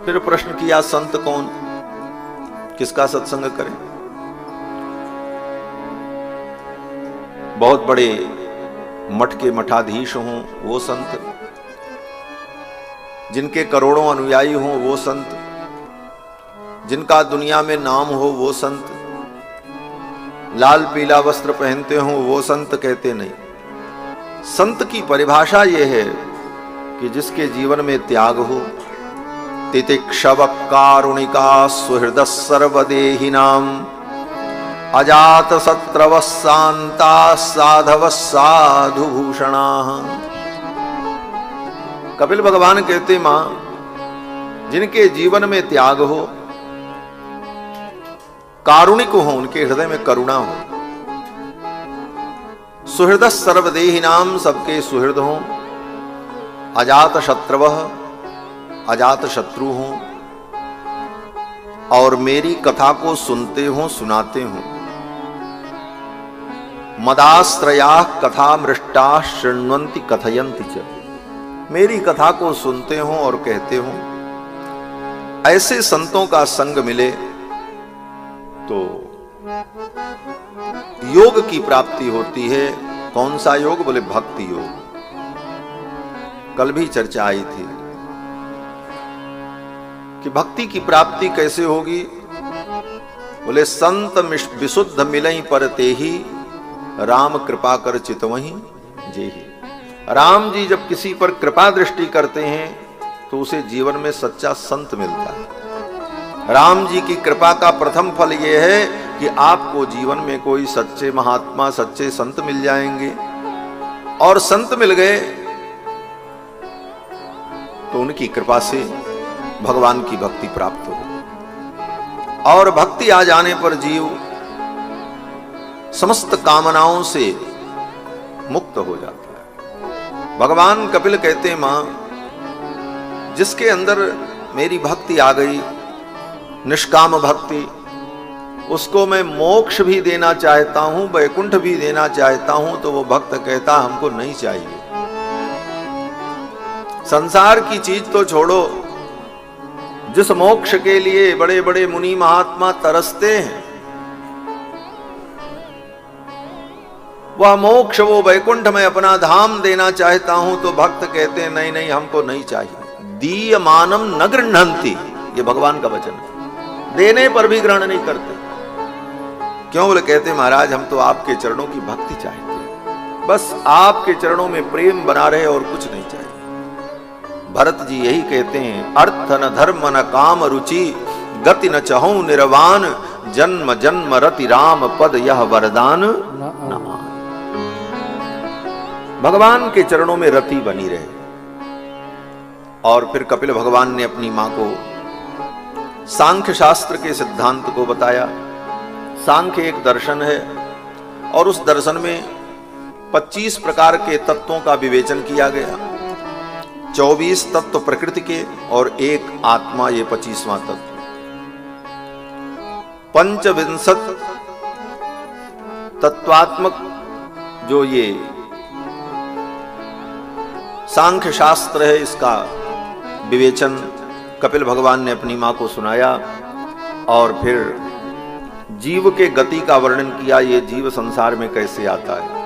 फिर प्रश्न किया संत कौन, किसका सत्संग करें। बहुत बड़े मठ के मठाधीश हों वो संत, जिनके करोड़ों अनुयायी हों वो संत, जिनका दुनिया में नाम हो वो संत, लाल पीला वस्त्र पहनते हों वो संत कहते नहीं। संत की परिभाषा ये है कि जिसके जीवन में त्याग हो, तितिक्षव कारुणिका सुहृद सर्वदेहिनाम अजात शत्रव शांता साधव साधु भूषणा। कपिल भगवान कहते मां, जिनके जीवन में त्याग हो, कारुणिक हो, उनके हृदय में करुणा हो, सुहृद सर्वदेही नाम, सबके सुहृद हो, अजात शत्रव, अजात शत्रु हो, और मेरी कथा को सुनते हो, सुनाते हो। मदाश्रया कथा मृष्टा शृण्वन्ति कथयन्ति च, मेरी कथा को सुनते हो और कहते हो। ऐसे संतों का संग मिले तो योग की प्राप्ति होती है। कौन सा योग? बोले भक्ति योग। कल भी चर्चा आई थी कि भक्ति की प्राप्ति कैसे होगी। बोले संत विशुद्ध मिलई पर तेहि, राम कृपा कर चितवहीं जेहि। राम जी जब किसी पर कृपा दृष्टि करते हैं तो उसे जीवन में सच्चा संत मिलता है। राम जी की कृपा का प्रथम फल यह है कि आपको जीवन में कोई सच्चे महात्मा, सच्चे संत मिल जाएंगे, और संत मिल गए तो उनकी कृपा से भगवान की भक्ति प्राप्त हो। और भक्ति आ जाने पर जीव समस्त कामनाओं से मुक्त हो जाता है। भगवान कपिल कहते मां, जिसके अंदर मेरी भक्ति आ गई, निष्काम भक्ति, उसको मैं मोक्ष भी देना चाहता हूं, वैकुंठ भी देना चाहता हूं, तो वो भक्त कहता हमको नहीं चाहिए। संसार की चीज तो छोड़ो, जिस मोक्ष के लिए बड़े बड़े मुनि महात्मा तरसते हैं, वह मोक्ष, वो वैकुंठ में अपना धाम देना चाहता हूं, तो भक्त कहते हैं नहीं नहीं हमको नहीं चाहिए। दीयमानम न गृह्णन्ति, ये भगवान का वचन है। देने पर भी ग्रहण नहीं करते। क्यों? बोले कहते महाराज हम तो आपके चरणों की भक्ति चाहते हैं, बस आपके चरणों में प्रेम बना रहे और कुछ नहीं चाहिए। भरत जी यही कहते हैं, अर्थ न धर्म न काम रुचि, गति न चहु निर्वाण, जन्म जन्म रति राम पद यह वरदान न। भगवान के चरणों में रति बनी रहे। और फिर कपिल भगवान ने अपनी मां को सांख्य शास्त्र के सिद्धांत को बताया। सांख्य एक दर्शन है और उस दर्शन में 25 प्रकार के तत्वों का विवेचन किया गया। 24 तत्व प्रकृति के और एक आत्मा, ये 25वां तत्व। 25 तत्वात्मक जो ये सांख्य शास्त्र है, इसका विवेचन कपिल भगवान ने अपनी मां को सुनाया। और फिर जीव के गति का वर्णन किया, ये जीव संसार में कैसे आता है।